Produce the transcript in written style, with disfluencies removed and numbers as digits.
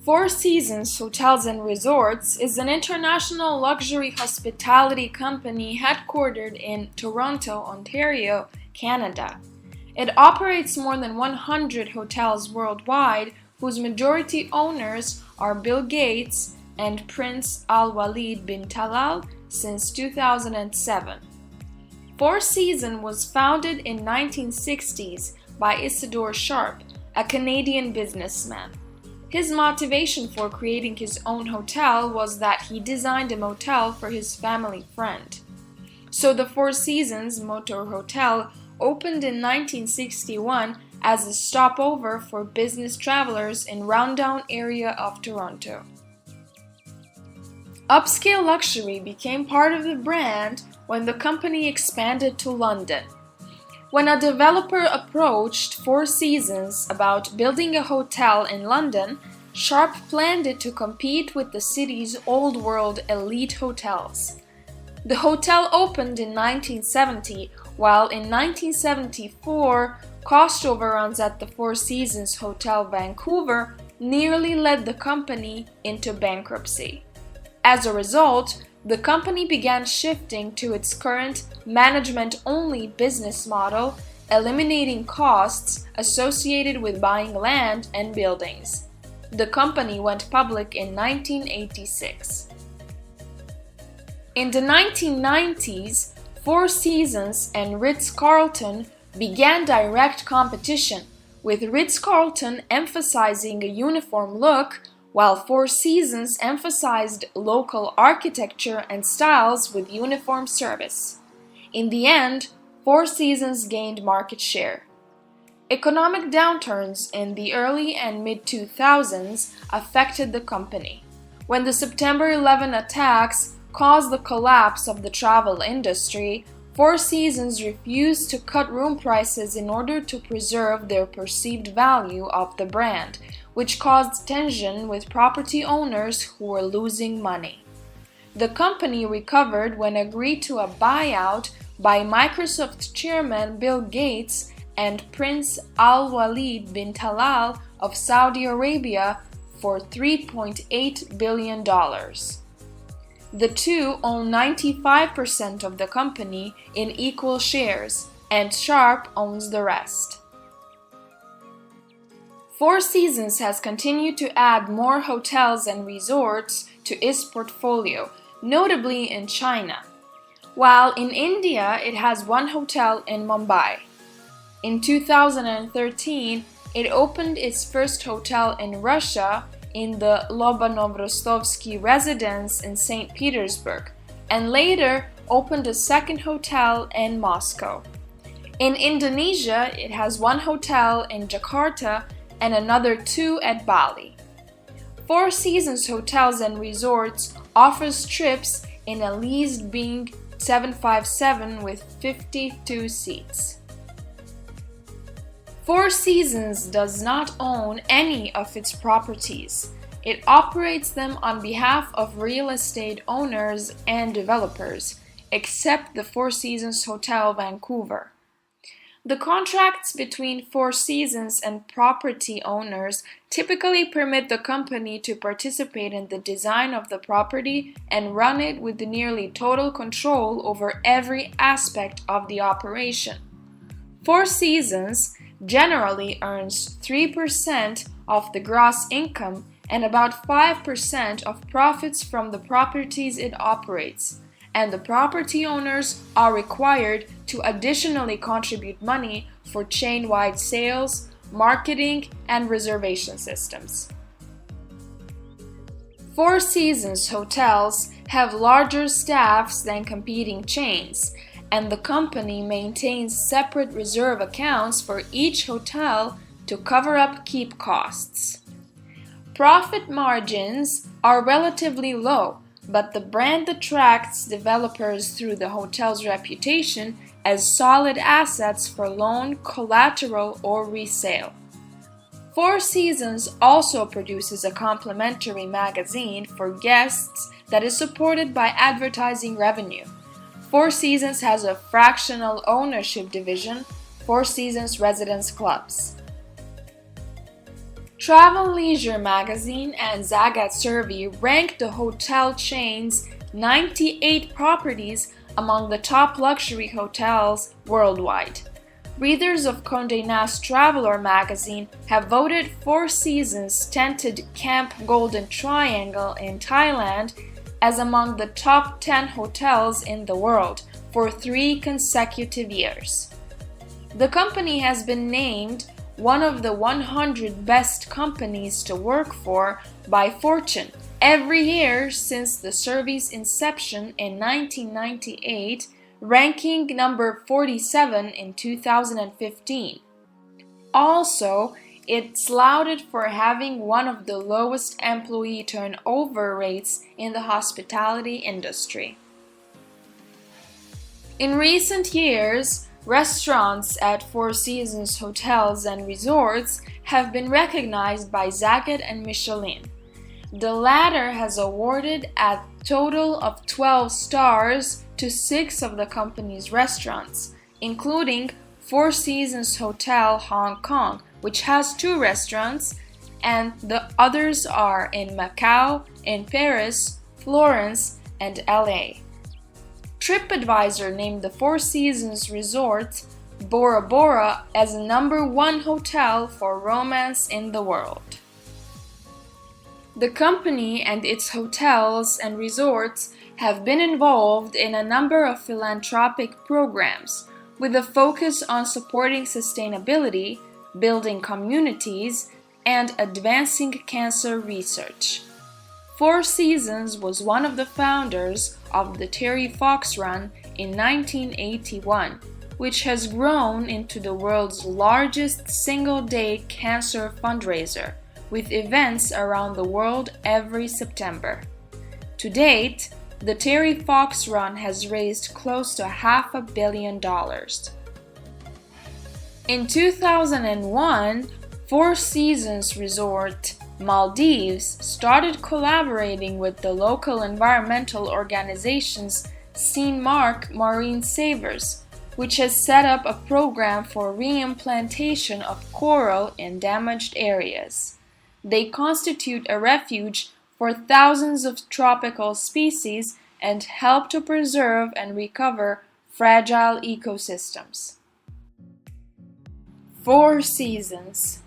Four Seasons Hotels and Resorts is an international luxury hospitality company headquartered in Toronto, Ontario, Canada. It operates more than 100 hotels worldwide, whose majority owners are Bill Gates and Prince Al-Waleed bin Talal since 2007. Four Seasons was founded in 1960s by Isidore Sharp, a Canadian businessman. His motivation for creating his own hotel was that he designed a motel for his family friend. So the Four Seasons Motor Hotel opened in 1961 as a stopover for business travelers in Rounddown area of Toronto. Upscale luxury became part of the brand when the company expanded to London. When a developer approached Four Seasons about building a hotel in London, Sharp planned it to compete with the city's old world elite hotels. The hotel opened in 1970, while in 1974, cost overruns at the Four Seasons Hotel Vancouver nearly led the company into bankruptcy. As a result, the company began shifting to its current management-only business model, eliminating costs associated with buying land and buildings. The company went public in 1986. In the 1990s, Four Seasons and Ritz-Carlton began direct competition, with Ritz-Carlton emphasizing a uniform look, while Four Seasons emphasized local architecture and styles with uniform service. In the end, Four Seasons gained market share. Economic downturns in the early and mid-2000s affected the company. When the September 11 attacks caused the collapse of the travel industry, Four Seasons refused to cut room prices in order to preserve their perceived value of the brand, which caused tension with property owners who were losing money. The company recovered when agreed to a buyout by Microsoft chairman Bill Gates and Prince Al-Waleed bin Talal of Saudi Arabia for $3.8 billion. The two own 95% of the company in equal shares, and Sharp owns the rest. Four Seasons has continued to add more hotels and resorts to its portfolio, notably in China, while in India it has one hotel in Mumbai. In 2013, it opened its first hotel in Russia in the Lobanov-Rostovsky residence in St. Petersburg, and later opened a second hotel in Moscow. In Indonesia, it has one hotel in Jakarta and another two at Bali. Four Seasons Hotels and Resorts offers trips in a leased Bing 757 with 52 seats. Four Seasons does not own any of its properties. It operates them on behalf of real estate owners and developers, except the Four Seasons Hotel Vancouver. The contracts between Four Seasons and property owners typically permit the company to participate in the design of the property and run it with nearly total control over every aspect of the operation. Four Seasons generally earns 3% of the gross income and about 5% of profits from the properties it operates, and the property owners are required to additionally contribute money for chain-wide sales, marketing, and reservation systems. Four Seasons hotels have larger staffs than competing chains, and the company maintains separate reserve accounts for each hotel to cover upkeep costs. Profit margins are relatively low, but the brand attracts developers through the hotel's reputation as solid assets for loan, collateral, or resale. Four Seasons also produces a complimentary magazine for guests that is supported by advertising revenue. Four Seasons has a fractional ownership division, Four Seasons Residence Clubs. Travel Leisure magazine and Zagat survey ranked the hotel chain's 98 properties among the top luxury hotels worldwide. Readers of Condé Nast Traveler magazine have voted Four Seasons tented Camp Golden Triangle in Thailand as among the top 10 hotels in the world for 3 consecutive years. The company has been named one of the 100 best companies to work for by Fortune every year since the survey's inception in 1998, ranking number 47 in 2015. Also, it's lauded for having one of the lowest employee turnover rates in the hospitality industry. In recent years, restaurants at Four Seasons hotels and resorts have been recognized by Zagat and Michelin. The latter has awarded a total of 12 stars to 6 of the company's restaurants, including Four Seasons Hotel Hong Kong, which has 2 restaurants, and the others are in Macau, in Paris, Florence, and LA. TripAdvisor named the Four Seasons Resort Bora Bora as the #1 hotel for romance in the world. The company and its hotels and resorts have been involved in a number of philanthropic programs with a focus on supporting sustainability, building communities, and advancing cancer research. Four Seasons was one of the founders of the Terry Fox Run in 1981, which has grown into the world's largest single-day cancer fundraiser, with events around the world every September. To date, the Terry Fox Run has raised close to $500 million. In 2001, Four Seasons Resort Maldives started collaborating with the local environmental organizations Mark Marine Savers, which has set up a program for reimplantation of coral in damaged areas. They constitute a refuge for thousands of tropical species and help to preserve and recover fragile ecosystems. Four Seasons.